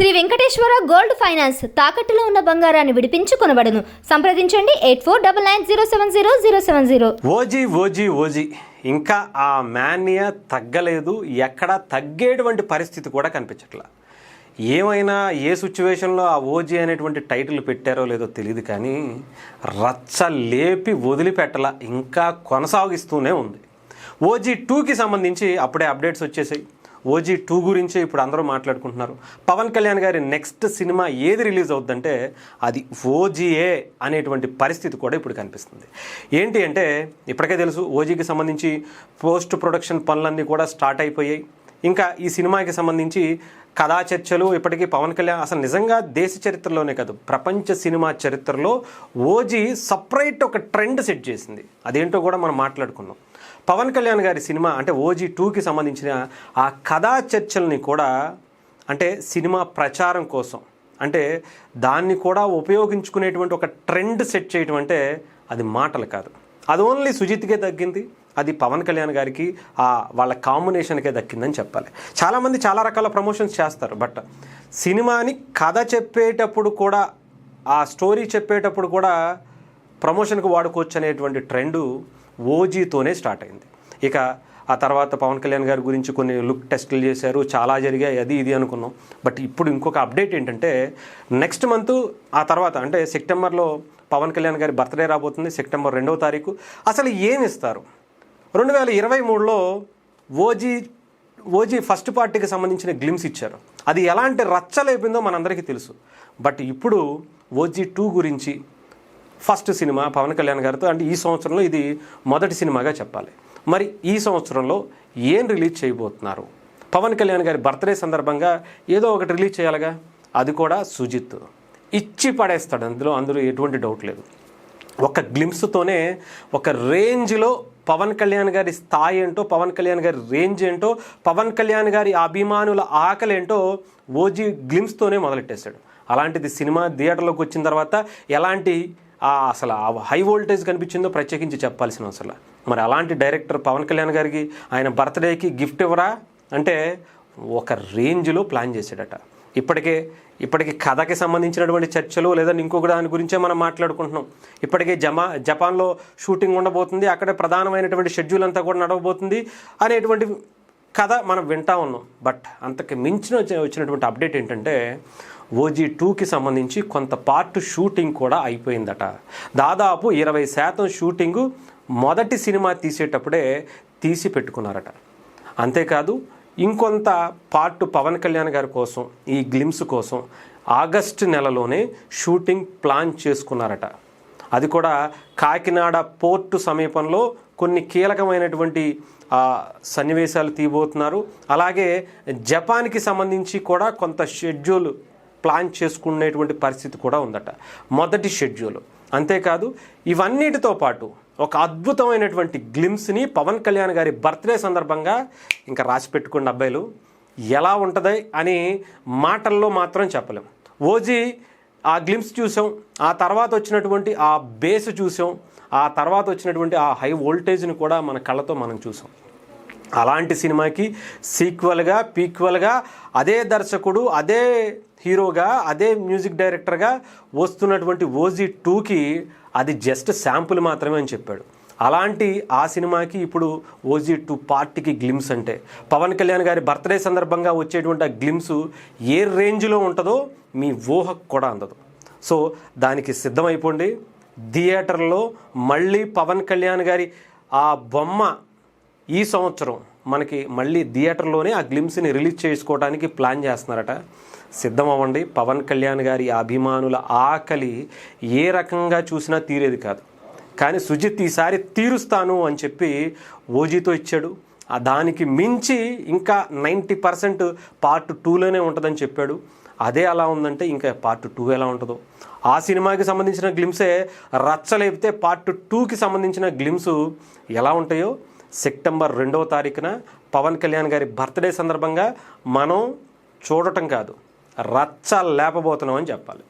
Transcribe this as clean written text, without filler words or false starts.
Shri Venkateswara gold finance తాకట్టులో ఉన్న బంగారాన్ని విడిపించి కొనబడును. సంప్రదించండి 8499070070. ఓజీ ఇంకా ఆ మానియా తగ్గలేదు, ఎక్కడ తగ్గేటువంటి పరిస్థితి కూడా కనిపించట్లా. ఏమైనా ఏ సిచ్యువేషన్లో ఆ ఓజీ అనేటువంటి టైటిల్ పెట్టారో లేదో తెలియదు, కానీ రచ్చ లేపి వదిలిపెట్టలా, ఇంకా కొనసాగిస్తూనే ఉంది. ఓజీ 2కి సంబంధించి అప్పుడే అప్డేట్స్ వచ్చేసాయి. ఓజీ 2 గురించి ఇప్పుడు అందరూ మాట్లాడుకుంటున్నారు. పవన్ కళ్యాణ్ గారి నెక్స్ట్ సినిమా ఏది రిలీజ్ అవుద్దంటే అది ఓజీఏ అనేటువంటి పరిస్థితి కూడా ఇప్పుడు కనిపిస్తుంది. ఏంటి అంటే ఇప్పటికే తెలుసు, ఓజీకి సంబంధించి పోస్ట్ ప్రొడక్షన్ పనులన్నీ కూడా స్టార్ట్ అయిపోయాయి. ఇంకా ఈ సినిమాకి సంబంధించి కథా చర్చలు ఇప్పటికీ పవన్ కళ్యాణ్ అసలు నిజంగా దేశ చరిత్రలోనే కాదు, ప్రపంచ సినిమా చరిత్రలో ఓజీ సపరేట్ ఒక ట్రెండ్ సెట్ చేసింది. అదేంటో కూడా మనం మాట్లాడుకున్నాం. పవన్ కళ్యాణ్ గారి సినిమా అంటే ఓజీ 2కి సంబంధించిన ఆ కథా చర్చల్ని కూడా అంటే సినిమా ప్రచారం కోసం అంటే దాన్ని కూడా ఉపయోగించుకునేటువంటి ఒక ట్రెండ్ సెట్ చేయటం అంటే అది మాటలు కాదు. అది ఓన్లీ సుజిత్కే తగ్గింది, అది పవన్ కళ్యాణ్ గారికి వాళ్ళ కాంబినేషన్కే దక్కిందని చెప్పాలి. చాలామంది చాలా రకాల ప్రమోషన్స్ చేస్తారు, బట్ సినిమాని కథ చెప్పేటప్పుడు కూడా ఆ స్టోరీ చెప్పేటప్పుడు కూడా ప్రమోషన్కి వాడుకోవచ్చు అనేటువంటి ట్రెండు ఓజీతోనే స్టార్ట్ అయింది. ఇక ఆ తర్వాత పవన్ కళ్యాణ్ గారి గురించి కొన్ని లుక్ టెస్టులు చేశారు, చాలా జరిగాయి, అది ఇది అనుకున్నాం. బట్ ఇప్పుడు ఇంకొక అప్డేట్ ఏంటంటే నెక్స్ట్ మంత్ ఆ తర్వాత అంటే సెప్టెంబర్లో పవన్ కళ్యాణ్ గారి బర్త్డే రాబోతుంది, సెప్టెంబర్ 2వ తారీఖు. అసలు ఏమి ఇస్తారు? 2023లో ఓజీ ఫస్ట్ పార్టీకి సంబంధించిన గ్లిమ్స్ ఇచ్చారు. అది ఎలాంటి రచ్చలేపిందో మనందరికీ తెలుసు. బట్ ఇప్పుడు ఓజీ 2 గురించి ఫస్ట్ సినిమా పవన్ కళ్యాణ్ గారితో అంటే ఈ సంవత్సరంలో ఇది మొదటి సినిమాగా చెప్పాలి. మరి ఈ సంవత్సరంలో ఏం రిలీజ్ చేయబోతున్నారు? పవన్ కళ్యాణ్ గారి బర్త్డే సందర్భంగా ఏదో ఒకటి రిలీజ్ చేయాలిగా, అది కూడా సుజిత్ ఇచ్చి పడేస్తాడు, అందులో ఎటువంటి డౌట్ లేదు. ఒక గ్లిమ్స్తోనే ఒక రేంజ్లో పవన్ కళ్యాణ్ గారి స్థాయి ఏంటో, పవన్ కళ్యాణ్ గారి రేంజ్ ఏంటో, పవన్ కళ్యాణ్ గారి అభిమానుల ఆకలి ఏంటో ఓజీ గ్లిమ్స్తోనే మొదలెట్టేశాడు. అలాంటిది సినిమా థియేటర్లోకి వచ్చిన తర్వాత ఎలాంటి అసలు హై వోల్టేజ్ కనిపించిందో ప్రత్యేకించి చెప్పాల్సిన అవసరం. మరి అలాంటి డైరెక్టర్ పవన్ కళ్యాణ్ గారికి ఆయన బర్త్డేకి గిఫ్ట్ ఇవ్వరా అంటే ఒక రేంజ్లో ప్లాన్ చేశాడట. ఇప్పటికే కథకి సంబంధించినటువంటి చర్చలు లేదా ఇంకొక దాని గురించే మనం మాట్లాడుకుంటున్నాం. ఇప్పటికే జపాన్లో షూటింగ్ ఉండబోతుంది, అక్కడే ప్రధానమైనటువంటి షెడ్యూల్ అంతా కూడా నడవబోతుంది అనేటువంటి కథ మనం వింటా ఉన్నాం. బట్ అంతకు మించిన వచ్చినటువంటి అప్డేట్ ఏంటంటే ఓజీ 2కి సంబంధించి కొంత పార్ట్ షూటింగ్ కూడా అయిపోయిందట. దాదాపు 20% షూటింగు మొదటి సినిమా తీసేటప్పుడే తీసి పెట్టుకున్నారట. అంతేకాదు ఇంకొంత పార్ట్ పవన్ కళ్యాణ్ గారి కోసం ఈ గ్లిమ్స్ కోసం ఆగస్టు నెలలోనే షూటింగ్ ప్లాన్ చేసుకున్నారట. అది కూడా కాకినాడ పోర్టు సమీపంలో కొన్ని కీలకమైనటువంటి సన్నివేశాలు తీయబోతున్నారు. అలాగే జపాన్కి సంబంధించి కూడా కొంత షెడ్యూల్ ప్లాన్ చేసుకునేటువంటి పరిస్థితి కూడా ఉందట, మొదటి షెడ్యూల్. అంతేకాదు ఇవన్నిటితో పాటు ఒక అద్భుతమైనటువంటి గ్లిమ్స్ని పవన్ కళ్యాణ్ గారి బర్త్డే సందర్భంగా ఇంకా రాసి పెట్టుకున్న అబ్బాయిలు ఎలా ఉంటుంది అని మాటల్లో మాత్రం చెప్పలేం. ఓజీ ఆ గ్లిమ్స్ చూసాం, ఆ తర్వాత వచ్చినటువంటి ఆ బేస్ చూసాం, ఆ తర్వాత వచ్చినటువంటి ఆ హై వోల్టేజ్ని కూడా మన కళ్ళతో మనం చూసాం. అలాంటి సినిమాకి సీక్వెల్గా పీక్వెల్గా అదే దర్శకుడు, అదే హీరోగా, అదే మ్యూజిక్ డైరెక్టర్గా వస్తున్నటువంటి ఓజీ 2కి అది జస్ట్ శాంపుల్ మాత్రమే అని చెప్పాడు. అలాంటి ఆ సినిమాకి ఇప్పుడు ఓజీ 2 పార్టీకి గ్లిమ్స్ అంటే పవన్ కళ్యాణ్ గారి బర్త్డే సందర్భంగా వచ్చేటువంటి ఆ గ్లిమ్స్ ఏ రేంజ్లో ఉంటుందో మీ ఊహకు కూడా అందదు. సో దానికి సిద్ధమైపోండి. థియేటర్లో మళ్ళీ పవన్ కళ్యాణ్ గారి ఆ బొమ్మ ఈ సంవత్సరం మనకి మళ్ళీ థియేటర్లోనే ఆ గ్లిమ్స్ని రిలీజ్ చేసుకోవడానికి ప్లాన్ చేస్తున్నారట. సిద్ధం అవ్వండి. పవన్ కళ్యాణ్ గారి అభిమానుల ఆకలి ఏ రకంగా చూసినా తీరేది కాదు, కానీ సుజిత్ ఈసారి తీరుస్తాను అని చెప్పి ఓజీతో ఇచ్చాడు. దానికి మించి ఇంకా 90% పార్ట్ 2లోనే ఉంటుందని చెప్పాడు. అదే అలా ఉందంటే ఇంకా పార్ట్ 2 ఎలా ఉంటుందో. ఆ సినిమాకి సంబంధించిన గ్లిమ్సే రచ్చలేపితే పార్ట్ 2కి సంబంధించిన గ్లిమ్స్ ఎలా ఉంటాయో సెప్టెంబర్ 2వ తారీఖున పవన్ కళ్యాణ్ గారి బర్త్డే సందర్భంగా మనం చూడటం కాదు, రచ్చ లేపబోతున్నాం అని చెప్పాలి.